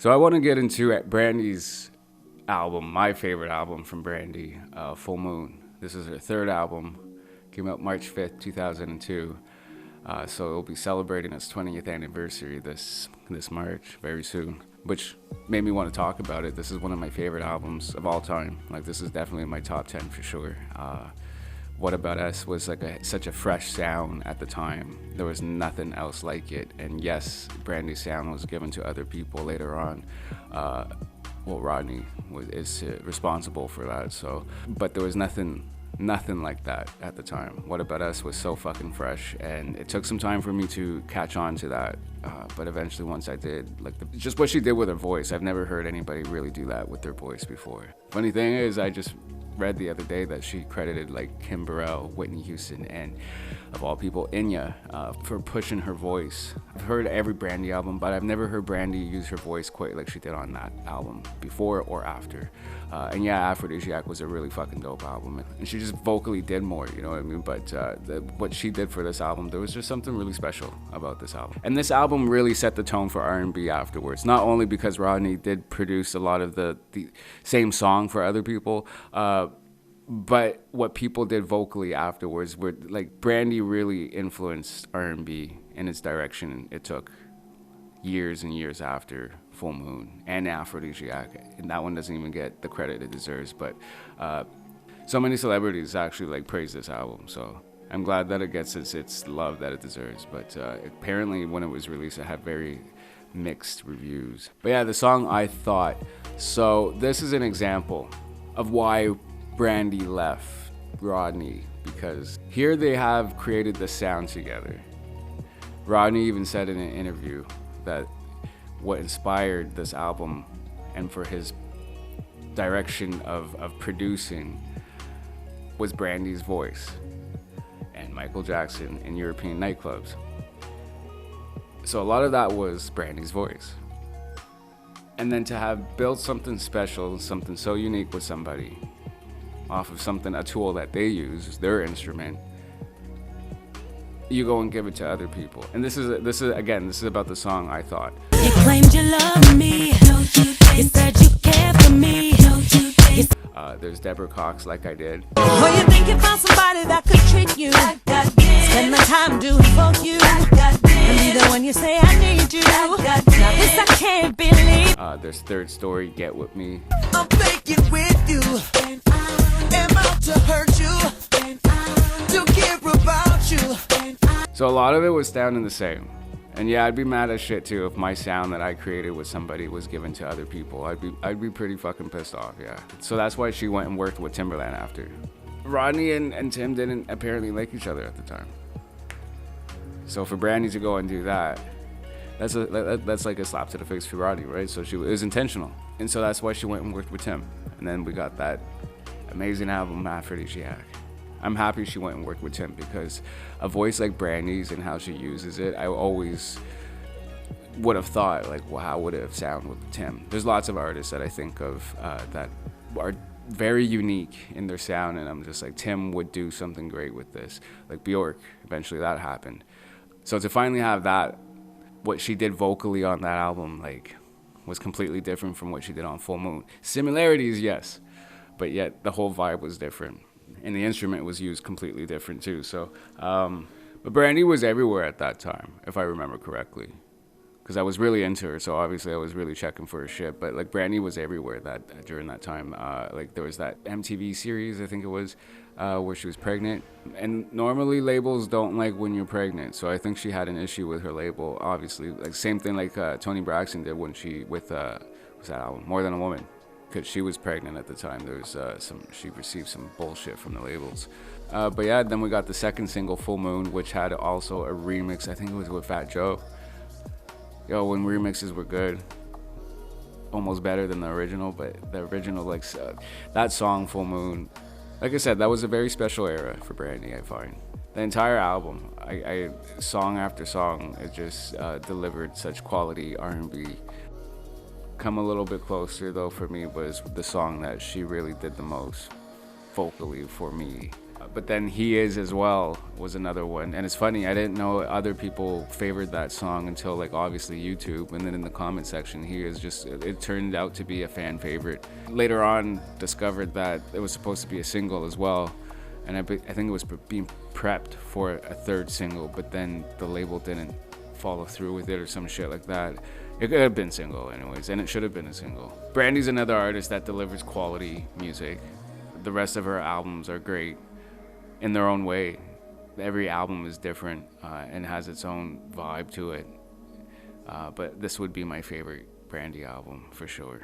So I want to get into Brandy's album, my favorite album from Brandy, Full Moon. This is her third album, came out March 5th, 2002. So it'll be celebrating its 20th anniversary this March, very soon, which made me want to talk about it. This is one of my favorite albums of all time. Like, this is definitely in my top 10 for sure. What About Us was like such a fresh sound at the time. There was nothing else like it. And yes, Brandy's sound was given to other people later on. Rodney is responsible for that. So, but there was nothing like that at the time. What About Us was so fucking fresh, and it took some time for me to catch on to that. But eventually, once I did, like just what she did with her voice, I've never heard anybody really do that with their voice before. Funny thing is, I just read the other day that she credited like Kim Burrell, Whitney Houston, and of all people, Enya, for pushing her voice. I've heard every Brandy album, but I've never heard Brandy use her voice quite like she did on that album, before or after. And yeah, Aphrodisiac was a really fucking dope album, and she just vocally did more, you know what I mean? But what she did for this album, there was just something really special about this album. And this album really set the tone for R&B afterwards, not only because Rodney did produce a lot of the same song for other people, but what people did vocally afterwards were like Brandy really influenced R&B in its direction it took years and years after Full Moon and Aphrodisiac, and that one doesn't even get the credit it deserves. But so many celebrities actually like praise this album, so I'm glad that it gets its love that it deserves. But apparently when it was released, it had very mixed reviews. But yeah, the song I Thought. So this is an example of why Brandy left Rodney, because here they have created the sound together. Rodney even said in an interview that what inspired this album and for his direction of producing was Brandy's voice and Michael Jackson in European nightclubs. So a lot of that was Brandy's voice. And then to have built something special, something so unique with somebody off of a tool that they use, their instrument, you go and give it to other people. And this is about the song I Thought. You claimed you loved me, you said you cared for me. There's Deborah Cox, Like I Did. Well, you think you found somebody that could treat you, spend my time doing for you, and be the one you say I need you. Now this I can't believe. There's Third Story, Get With Me. I'm thinking with you, am out to hurt you, to care about you. So a lot of it was sounding the same. And yeah, I'd be mad as shit too if my sound that I created with somebody was given to other people. I'd be pretty fucking pissed off, yeah. So that's why she went and worked with Timbaland after. Rodney and Tim didn't apparently like each other at the time. So for Brandy to go and do that, that's like a slap to the face for Rodney, right? So it was intentional. And so that's why she went and worked with Tim. And then we got that amazing album, Aphrodisiac. I'm happy she went and worked with Tim, because a voice like Brandy's and how she uses it, I always would have thought, like, well, how would it have sounded with Tim? There's lots of artists that I think of that are very unique in their sound, and I'm just like, Tim would do something great with this. Like Bjork, eventually that happened. So to finally have that, what she did vocally on that album, like, was completely different from what she did on Full Moon. Similarities, yes, but yet the whole vibe was different. And the instrument was used completely different too. So, but Brandy was everywhere at that time, if I remember correctly, because I was really into her. So obviously I was really checking for her shit. But like Brandy was everywhere during that time. Like there was that MTV series, I think it was, where she was pregnant. And normally labels don't like when you're pregnant. So I think she had an issue with her label. Obviously, like same thing like Toni Braxton did when she what's that album, More Than a Woman. Because she was pregnant at the time. There was she received some bullshit from the labels. But yeah, then we got the second single, Full Moon, which had also a remix. I think it was with Fat Joe. Yo, when remixes were good, almost better than the original. But the original, like that song, Full Moon, like I said, that was a very special era for Brandy, I find. The entire album, I song after song, it just delivered such quality R&B. Come a Little Bit Closer, though, for me was the song that she really did the most vocally for me. But then He Is as well was another one. And it's funny, I didn't know other people favored that song until like obviously YouTube, and then in the comment section, He Is just, it turned out to be a fan favorite. Later on, discovered that it was supposed to be a single as well, and I think it was being prepped for a third single, but then the label didn't follow through with it or some shit like that. It could have been single anyways, and it should have been a single. Brandy's another artist that delivers quality music. The rest of her albums are great in their own way. Every album is different and has its own vibe to it. But this would be my favorite Brandy album for sure.